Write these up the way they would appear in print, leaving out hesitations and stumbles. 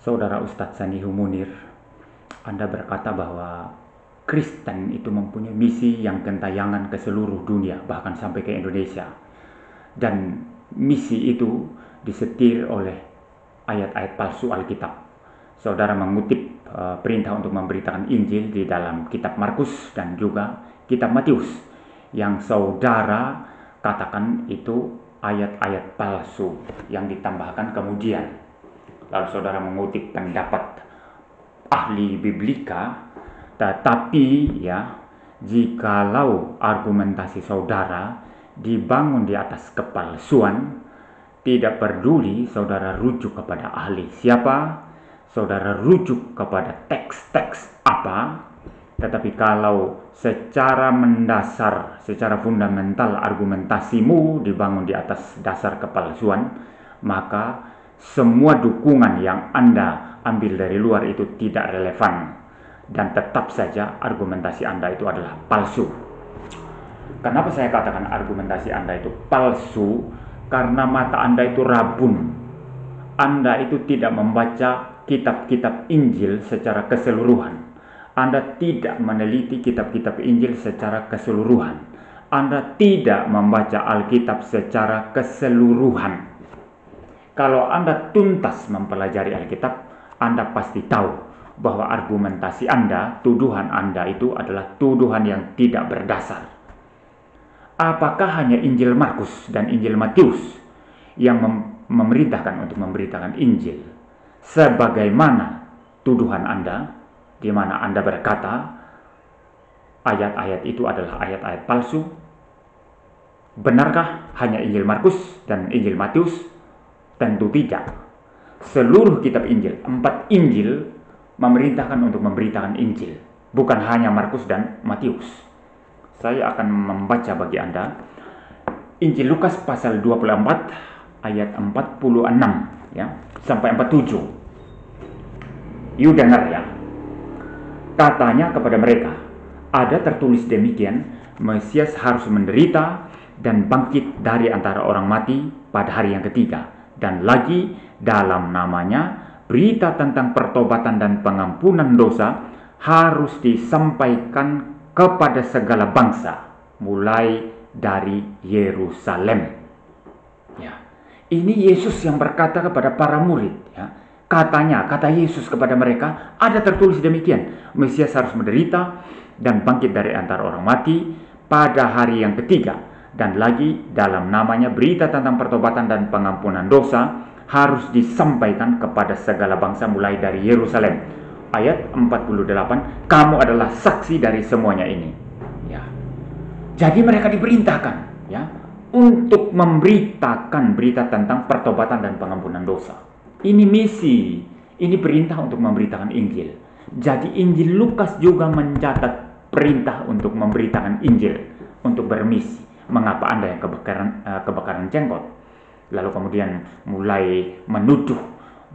Saudara Ustadz Sanihu Munir, Anda berkata bahwa Kristen itu mempunyai misi yang gentayangan ke seluruh dunia, bahkan sampai ke Indonesia. Dan misi itu disetir oleh ayat-ayat palsu Alkitab. Saudara mengutip perintah untuk memberitakan Injil di dalam kitab Markus dan juga kitab Matius, yang saudara katakan itu ayat-ayat palsu yang ditambahkan kemudian. Lalu saudara mengutip pendapat ahli biblika, tetapi jikalau argumentasi saudara dibangun di atas kepalsuan, tidak peduli saudara rujuk kepada ahli siapa, saudara rujuk kepada teks-teks apa, tetapi kalau secara mendasar, secara fundamental argumentasimu dibangun di atas dasar kepalsuan, maka semua dukungan yang Anda ambil dari luar itu tidak relevan, dan tetap saja argumentasi Anda itu adalah palsu. Kenapa saya katakan argumentasi Anda itu palsu? Karena mata Anda itu rabun. Anda itu tidak membaca kitab-kitab Injil secara keseluruhan. Anda tidak meneliti kitab-kitab Injil secara keseluruhan. Anda tidak membaca Alkitab secara keseluruhan. Kalau Anda tuntas mempelajari Alkitab, Anda pasti tahu bahwa argumentasi Anda, tuduhan Anda itu adalah tuduhan yang tidak berdasar. Apakah hanya Injil Markus dan Injil Matius yang memerintahkan untuk memberitakan Injil sebagaimana tuduhan Anda, di mana Anda berkata ayat-ayat itu adalah ayat-ayat palsu? Benarkah hanya Injil Markus dan Injil Matius? Tentu tidak. Seluruh kitab Injil, 4 Injil memerintahkan untuk memberitakan Injil, bukan hanya Markus dan Matius. Saya akan membaca bagi Anda Injil Lukas pasal 24 ayat 46 sampai 47. You dengar ya. Katanya kepada mereka, ada tertulis demikian, Mesias harus menderita dan bangkit dari antara orang mati pada hari yang ketiga. Dan lagi dalam namanya berita tentang pertobatan dan pengampunan dosa harus disampaikan kepada segala bangsa, mulai dari Yerusalem. Ini Yesus yang berkata kepada para murid. Kata Yesus kepada mereka, ada tertulis demikian, Mesias harus menderita dan bangkit dari antara orang mati pada hari yang ketiga. Dan lagi dalam namanya berita tentang pertobatan dan pengampunan dosa harus disampaikan kepada segala bangsa mulai dari Yerusalem. Ayat 48, kamu adalah saksi dari semuanya ini. Jadi mereka diperintahkan untuk memberitakan berita tentang pertobatan dan pengampunan dosa. Ini misi, ini perintah untuk memberitakan Injil. Jadi Injil Lukas juga mencatat perintah untuk memberitakan Injil, untuk bermisi. Mengapa Anda yang kebakaran jenggot? Lalu kemudian mulai menuduh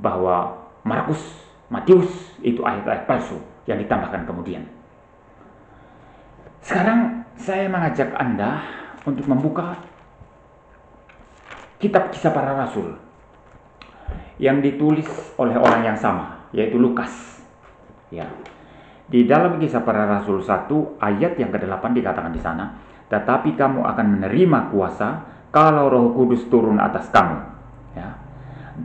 bahwa Markus, Matius itu ayat-ayat palsu yang ditambahkan kemudian. Sekarang saya mengajak Anda untuk membuka kitab Kisah Para Rasul yang ditulis oleh orang yang sama, yaitu Lukas. Di dalam Kisah Para Rasul 1 ayat yang ke-8 dikatakan di sana, tetapi kamu akan menerima kuasa kalau Roh Kudus turun atas kamu.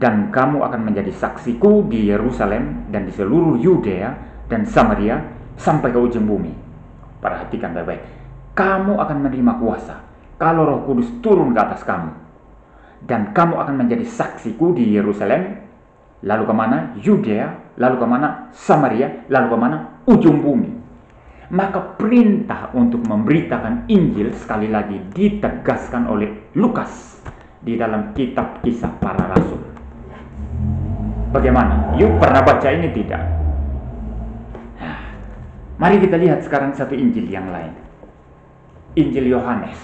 Dan kamu akan menjadi saksiku di Yerusalem dan di seluruh Yudea dan Samaria sampai ke ujung bumi. Perhatikan baik-baik. Kamu akan menerima kuasa kalau Roh Kudus turun ke atas kamu. Dan kamu akan menjadi saksiku di Yerusalem, lalu kemana? Yudea, lalu kemana? Samaria, lalu kemana? Ujung bumi. Maka perintah untuk memberitakan Injil sekali lagi ditegaskan oleh Lukas di dalam kitab Kisah Para Rasul. Bagaimana? Yuk pernah baca ini tidak? Mari kita lihat sekarang satu Injil yang lain. Injil Yohanes.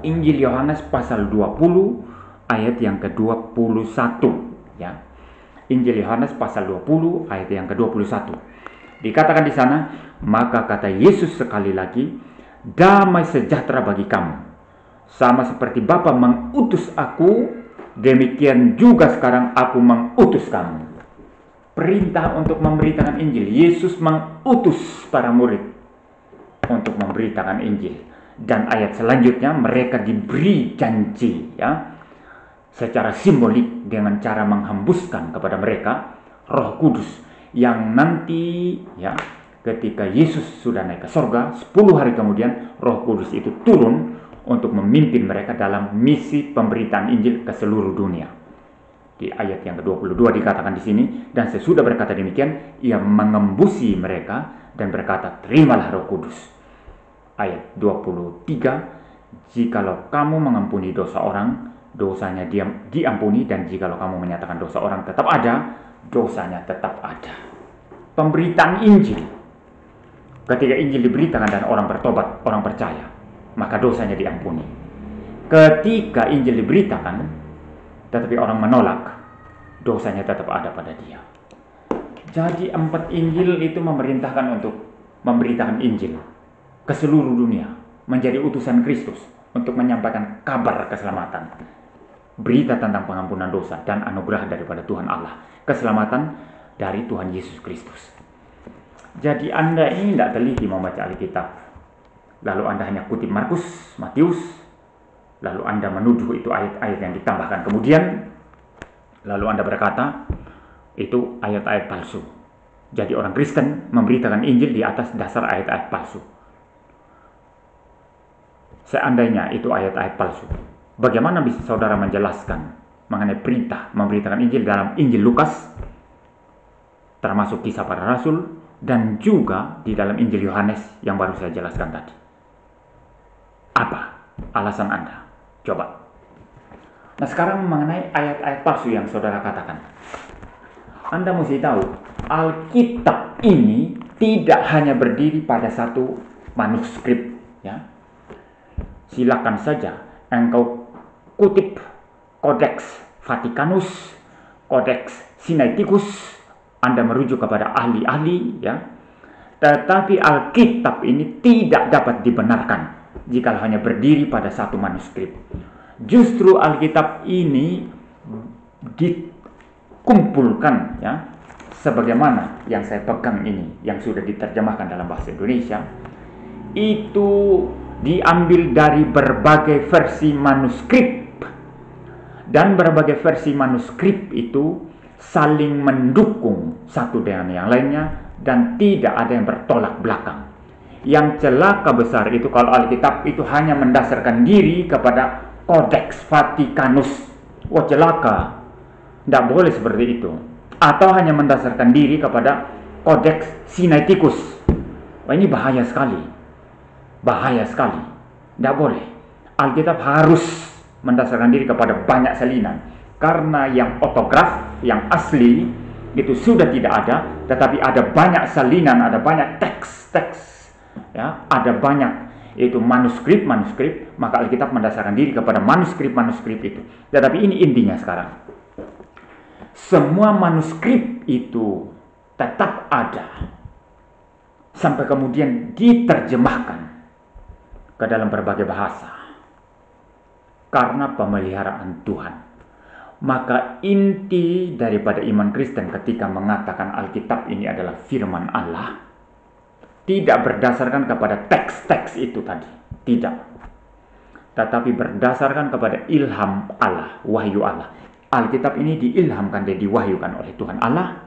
Injil Yohanes pasal 20 ayat yang ke-21. Injil Yohanes pasal 20 ayat yang ke-21. Dikatakan di sana, maka kata Yesus sekali lagi, damai sejahtera bagi kamu. Sama seperti Bapa mengutus aku, demikian juga sekarang aku mengutus kamu. perintah untuk memberitakan Injil. Yesus mengutus para murid untuk memberitakan Injil. Dan ayat selanjutnya mereka diberi janji, ya, secara simbolik dengan cara menghembuskan kepada mereka Roh Kudus yang nanti, ya, ketika Yesus sudah naik ke sorga, 10 hari kemudian Roh Kudus itu turun untuk memimpin mereka dalam misi pemberitaan Injil ke seluruh dunia. Di ayat yang ke-22 dikatakan di sini, dan sesudah berkata demikian, ia mengembusi mereka dan berkata, terimalah Roh Kudus. Ayat 23, jikalau kamu mengampuni dosa orang, dosanya diampuni, dan jikalau kamu menyatakan dosa orang tetap ada, dosanya tetap ada. Pemberitaan Injil. Ketika Injil diberitakan dan orang bertobat, orang percaya, maka dosanya diampuni. Ketika Injil diberitakan, tetapi orang menolak, dosanya tetap ada pada dia. Jadi 4 Injil itu memerintahkan untuk memberitakan Injil ke seluruh dunia, menjadi utusan Kristus untuk menyampaikan kabar keselamatan, berita tentang pengampunan dosa dan anugerah daripada Tuhan Allah, keselamatan dari Tuhan Yesus Kristus. Jadi Anda ini tidak teliti membaca Alkitab, lalu Anda hanya kutip Markus, Matius, lalu Anda menuduh itu ayat-ayat yang ditambahkan kemudian, lalu Anda berkata itu ayat-ayat palsu. Jadi orang Kristen memberitakan Injil di atas dasar ayat-ayat palsu. Seandainya itu ayat-ayat palsu, bagaimana bisa saudara menjelaskan mengenai perintah memberitakan Injil dalam Injil Lukas, termasuk kisah para rasul, dan juga di dalam Injil Yohanes yang baru saya jelaskan tadi? Apa alasan Anda? Coba. Nah, sekarang mengenai ayat-ayat palsu yang saudara katakan. Anda mesti tahu, Alkitab ini tidak hanya berdiri pada satu manuskrip, ya. Silakan saja engkau kutip Codex Vaticanus, Codex Sinaiticus, Anda merujuk kepada ahli-ahli, ya. Tetapi Alkitab ini tidak dapat dibenarkan jika hanya berdiri pada satu manuskrip. Justru Alkitab ini dikumpulkan, ya, sebagaimana yang saya pegang ini, yang sudah diterjemahkan dalam bahasa Indonesia, itu diambil dari berbagai versi manuskrip, dan berbagai versi manuskrip itu saling mendukung satu dengan yang lainnya dan tidak ada yang bertolak belakang. Yang celaka besar itu kalau Alkitab itu hanya mendasarkan diri kepada Codex Vaticanus. Wah, celaka. Tidak boleh seperti itu. Atau hanya mendasarkan diri kepada Codex Sinaiticus. Wah, ini bahaya sekali. Bahaya sekali. Tidak boleh. Alkitab harus mendasarkan diri kepada banyak salinan. Karena yang otograf, yang asli, itu sudah tidak ada. Tetapi ada banyak salinan, ada banyak teks-teks, ya, ada banyak itu manuskrip, maka Alkitab mendasarkan diri kepada manuskrip itu. Tetapi ini intinya sekarang. Semua manuskrip itu tetap ada sampai kemudian diterjemahkan ke dalam berbagai bahasa karena pemeliharaan Tuhan. Maka inti daripada iman Kristen ketika mengatakan Alkitab ini adalah firman Allah tidak berdasarkan kepada teks-teks itu tadi, tidak, tetapi berdasarkan kepada ilham Allah, wahyu Allah. Alkitab ini diilhamkan dan diwahyukan oleh Tuhan Allah,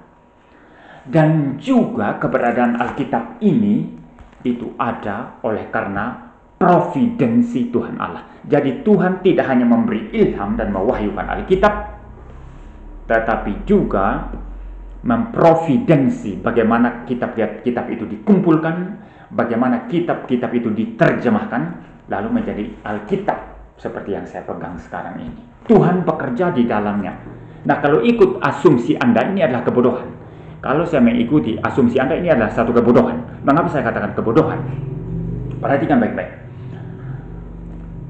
dan juga keberadaan Alkitab ini itu ada oleh karena providensi Tuhan Allah. Jadi Tuhan tidak hanya memberi ilham dan mewahyukan Alkitab, tetapi juga memprovidensi bagaimana kitab-kitab itu dikumpulkan, bagaimana kitab-kitab itu diterjemahkan, lalu menjadi Alkitab seperti yang saya pegang sekarang ini. Tuhan bekerja di dalamnya. Nah, kalau ikut asumsi Anda ini adalah kebodohan. Kalau saya mengikuti asumsi Anda ini adalah satu kebodohan. Mengapa saya katakan kebodohan? Perhatikan baik-baik.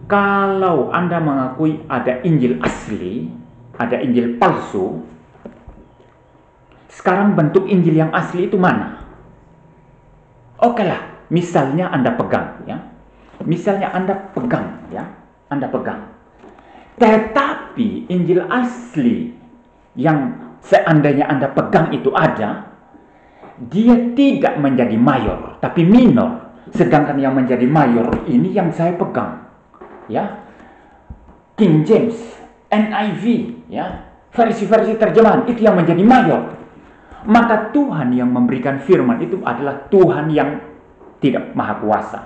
Kalau Anda mengakui ada Injil asli, ada Injil palsu, sekarang bentuk Injil yang asli itu mana? Oke lah, misalnya Anda pegang, ya. Misalnya Anda pegang, ya. Anda pegang. Tetapi Injil asli yang seandainya Anda pegang itu ada, dia tidak menjadi mayor, tapi minor. Sedangkan yang menjadi mayor ini yang saya pegang. Ya, King James, NIV, ya, versi-versi terjemahan itu yang menjadi mayor. Maka Tuhan yang memberikan firman itu adalah Tuhan yang tidak maha kuasa.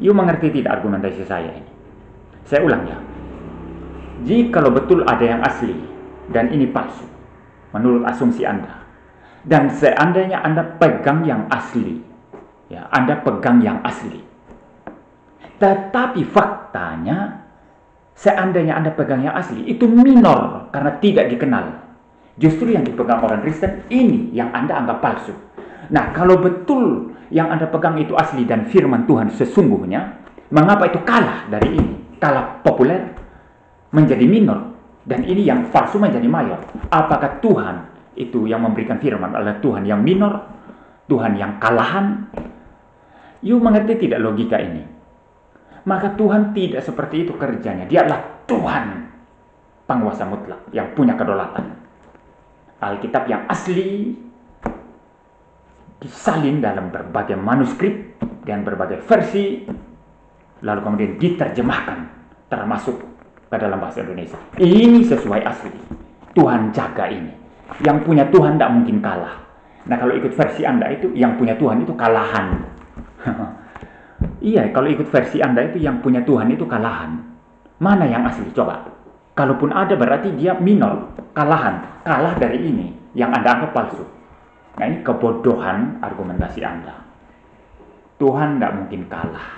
You mengerti tidak argumentasi saya ini? Saya ulang ya. Jikalau betul ada yang asli dan ini palsu, menurut asumsi Anda, dan seandainya Anda pegang yang asli, ya, Anda pegang yang asli, tetapi faktanya seandainya Anda pegang yang asli itu minor karena tidak dikenal. Justru yang dipegang orang Kristen ini yang Anda anggap palsu. Nah, kalau betul yang Anda pegang itu asli dan firman Tuhan sesungguhnya, mengapa itu kalah dari ini? Kalah populer menjadi minor, dan ini yang palsu menjadi mayor. Apakah Tuhan itu yang memberikan firman adalah Tuhan yang minor, Tuhan yang kalahan? You mengerti tidak logika ini? Maka Tuhan tidak seperti itu kerjanya. Dia adalah Tuhan penguasa mutlak yang punya kedaulatan. Alkitab yang asli disalin dalam berbagai manuskrip dan berbagai versi, lalu kemudian diterjemahkan termasuk ke dalam bahasa Indonesia. Ini sesuai asli. Tuhan jaga ini. Yang punya Tuhan tidak mungkin kalah. Nah, kalau ikut versi Anda itu, yang punya Tuhan itu kalahan. Iya, kalau ikut versi Anda itu, yang punya Tuhan itu kalahan. Mana yang asli? Coba. Kalaupun ada berarti dia minor, kalahan. Kalah dari ini, yang Anda anggap palsu. Nah, ini kebodohan argumentasi Anda. Tuhan tidak mungkin kalah.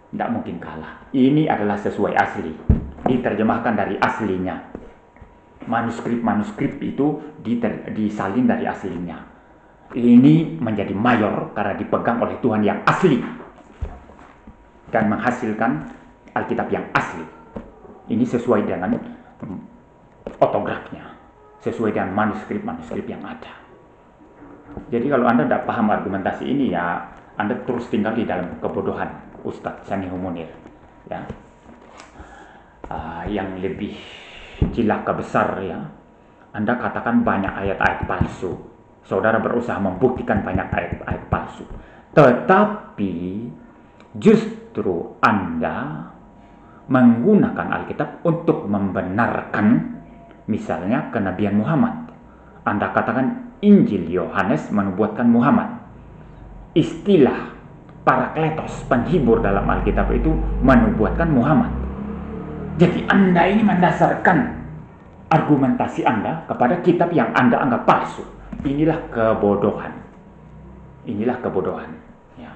Tidak mungkin kalah. Ini adalah sesuai asli. Diterjemahkan dari aslinya. Manuskrip-manuskrip itu disalin dari aslinya. Ini menjadi mayor karena dipegang oleh Tuhan yang asli dan menghasilkan Alkitab yang asli. Ini sesuai dengan otografnya, sesuai dengan manuskrip-manuskrip yang ada. Jadi kalau Anda tidak paham argumentasi ini, ya Anda terus tinggal di dalam kebodohan Ustadz Sanihu Munir. Ya. Yang lebih cilaka besar, ya, Anda katakan banyak ayat-ayat palsu. Saudara berusaha membuktikan banyak ayat-ayat palsu, tetapi justru Anda menggunakan Alkitab untuk membenarkan misalnya kenabian Muhammad. Anda katakan Injil Yohanes menubuatkan Muhammad. Istilah Parakletos, penghibur dalam Alkitab itu menubuatkan Muhammad. Jadi Anda ini mendasarkan argumentasi Anda kepada kitab yang Anda anggap palsu. Inilah kebodohan. Inilah kebodohan. Ya.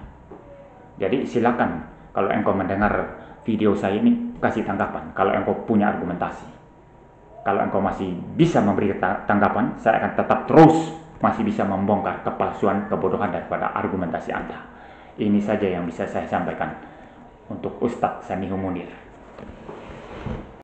Jadi silakan kalau engkau mendengar video saya ini, kasih tanggapan. Kalau engkau punya argumentasi. Kalau engkau masih bisa memberi tanggapan, saya akan tetap terus masih bisa membongkar kepalsuan, kebodohan daripada argumentasi Anda. Ini saja yang bisa saya sampaikan untuk Ustadz Sanihu Munir.